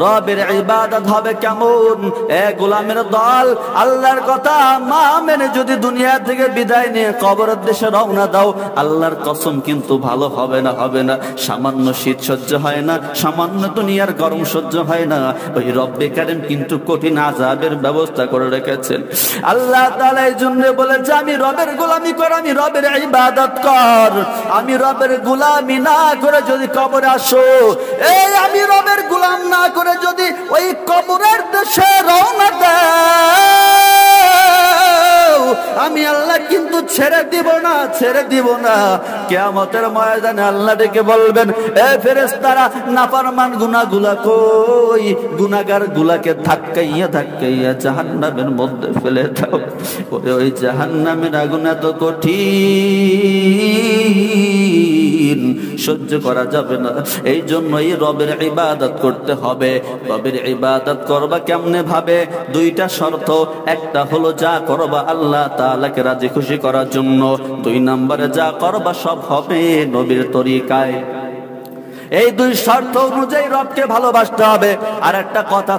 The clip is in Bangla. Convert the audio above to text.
রবের ইবাদত হবে কেমন? গোলামের দল, আল্লাহর কথা মা মেনে যদি দুনিয়া থেকে বিদায় নিয়ে কবরের দেশে রওনা দাও, আল্লাহর কসম কিন্তু ভালো হবে না, হবে না। সামান্য শীত সহ্য হয় না, সামান্য দুনিয়ার গরম সহ্য হয় না। ওই রব্বে কারীম কিন্তু কঠিন আযাবের ব্যবস্থা করে রেখেছেন। আল্লাহ তাআলা এই জন্য বলেছে, আমি রবের গোলামি কর, আমি রবের ইবাদত কর। আমি রবের গোলামি না করে যদি কবরে আসো, আমি রবের গোলাম না করে যদি ওই কবরের দেশে রওনা দাও, আমি আল্লাহ কিন্তু ছেড়ে দিব না, ছেড়ে দিব না। কিয়ামতের ময়দানে আল্লাহ ডেকে বলবেন, ফেরেশতারা, নাফরমান গুনাহগুলা কই? গুনাহগার গুলাকে ধাক্কাইয়া ধাক্কাইয়া জাহান্নামের মধ্যে ফেলে দাও। ওই জাহান্নামের আগুন এত কঠিন, সহ্য করা যাবে না। এই জন্যই রবের ইবাদত করতে হবে। রবের ইবাদত করবা কেমনে ভাবে? দুইটা শর্ত। একটা হলো যা করবা আল্লাহ তাআলাকে রাজি খুশি করার জন্য। 2 নম্বরে যা করবা সব হবে নবীর তরিকায়। এই 2 শর্ত অনুযায়ী রবকে ভালোবাসতে হবে। আর একটা কথা